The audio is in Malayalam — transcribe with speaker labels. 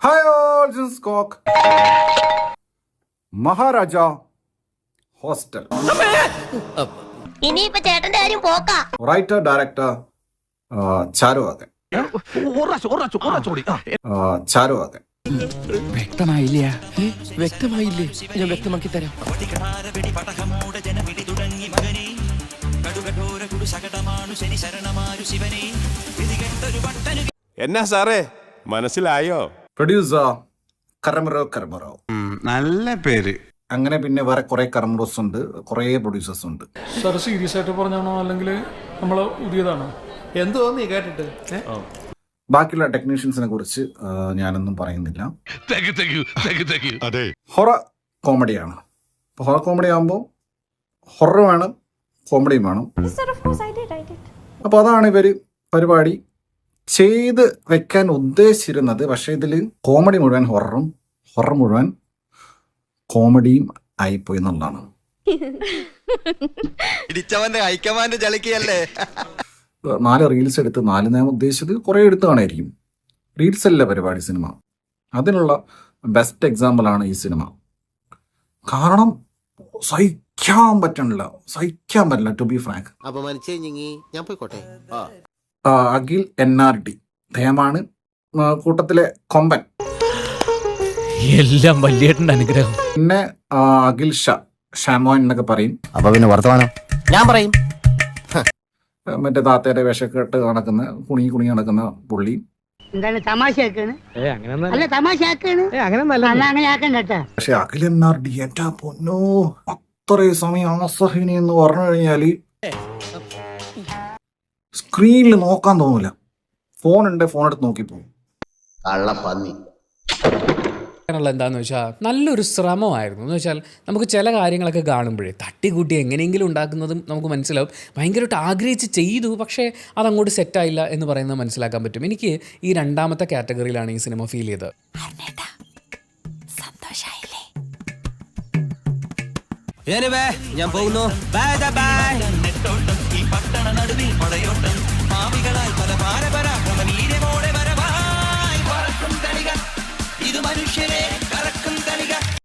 Speaker 1: ഹായ് ഓൾ, ദിസ് ഈസ് കോക്ക്. മഹാരാജ ഹോസ്റ്റൽ.
Speaker 2: ഇനിയിപ്പോ ചേട്ടന്റെ കാര്യം പോക്കാ.
Speaker 1: Writer director Charuvakan. ചാരുവാകൻ.
Speaker 3: വ്യക്തമായില്ലേ? ഞാൻ വ്യക്തമാക്കി തരാം.
Speaker 4: എന്നാ സാറേ, മനസ്സിലായോ?
Speaker 1: പ്രൊഡ്യൂസർ കരമറോ.
Speaker 5: നല്ല പേര്.
Speaker 1: അങ്ങനെ പിന്നെ വേറെ കുറെ കർമ്മറോസ് ഉണ്ട്, കുറെ പ്രൊഡ്യൂസേഴ്സ് ഉണ്ട്.
Speaker 6: സാർ സീരിയസ് ആയിട്ട് പറഞ്ഞാണോ അല്ലെങ്കിൽ നമ്മള് പുതിയതാണോ?
Speaker 7: എന്തോ നീ കേട്ടിട്ട്
Speaker 1: ബാക്കിയുള്ള ടെക്നീഷ്യൻസിനെ കുറിച്ച് ഞാനൊന്നും പറയുന്നില്ല. ഹൊറർ കോമഡിയാണ്. അപ്പോൾ ഹൊറർ കോമഡി ആകുമ്പോൾ ഹൊറർ വേണം, കോമഡിയും വേണം. അപ്പോൾ അതാണ് ഇവർ പരിപാടി ചെയ്ത് വെക്കാൻ ഉദ്ദേശിച്ചിരുന്നത്. പക്ഷേ ഇതിൽ കോമഡി മുഴുവൻ ഹൊററും, ഹൊറർ മുഴുവൻ കോമഡിയും ആയിപ്പോയി എന്നുള്ളതാണ്.
Speaker 5: ഇടിച്ചവന്റെ ഹൈക്കമാൻഡ് ചളിക്കല്ലേ.
Speaker 1: 4 റീൽസ് എടുത്ത് 4 ഞാൻ ഉദ്ദേശിച്ചത് കുറേ എടുത്ത് കാണായിരിക്കും. റീൽസ് അല്ല പരിപാടി, സിനിമ. അതിനുള്ള ബെസ്റ്റ് എക്സാമ്പിളാണ് ഈ സിനിമ. കാരണം സഹിക്കാൻ പറ്റില്ല ടു ബി ഫ്രാങ്ക്.
Speaker 7: അപമാനിച്ചേ ഞാൻ പോയിക്കോട്ടെ.
Speaker 1: അഖിൽ NRD ദയമാണ് കൂട്ടത്തിലെ കൊമ്പൻ.
Speaker 3: എല്ലാം വലിയേട്ടന്റെ അനുഗ്രഹം.
Speaker 1: പിന്നെ അഖിൽ ഷാമോൻ എന്നൊക്കെ പറയും.
Speaker 3: അപ്പൊ പിന്നെ വർത്തമാനം ഞാൻ പറയും.
Speaker 1: മറ്റേ താത്തയുടെ വേഷക്കെട്ട് നടക്കുന്ന കുണി നടക്കുന്ന പുള്ളി.
Speaker 8: എന്താണ് തമാശയാക്കാണ്? അല്ല തമാശയാക്കാണ്, അങ്ങനെ ആക്കണ്ട.
Speaker 1: പക്ഷെ അഖിൽ NRD എന്റെ പൊന്നോ, അത്രയും സമയം ആസഹിനി എന്ന് പറഞ്ഞു കഴിഞ്ഞാല് സ്ക്രീനിൽ നോക്കാൻ തോന്നൂല. ഫോണുണ്ട്, ഫോൺ എടുത്ത് നോക്കിപ്പോകും.
Speaker 7: കള്ളപ്പന്നി.
Speaker 9: എന്താണെന്ന് വെച്ചാൽ നല്ലൊരു ശ്രമമായിരുന്നു. എന്ന് വെച്ചാൽ നമുക്ക് ചില കാര്യങ്ങളൊക്കെ കാണുമ്പോഴേ തട്ടിക്കൂട്ടി എങ്ങനെയെങ്കിലും ഉണ്ടാക്കുന്നതും നമുക്ക് മനസ്സിലാവും. ഭയങ്കരമായിട്ട് ആഗ്രഹിച്ച് ചെയ്തു, പക്ഷേ അതങ്ങോട്ട് സെറ്റായില്ല എന്ന് പറയുന്നത് മനസ്സിലാക്കാൻ പറ്റും. എനിക്ക് ഈ രണ്ടാമത്തെ കാറ്റഗറിയിലാണ് ഈ സിനിമ ഫീൽ ചെയ്തത്.
Speaker 3: ഞാൻ പോകുന്നു. Bye bye.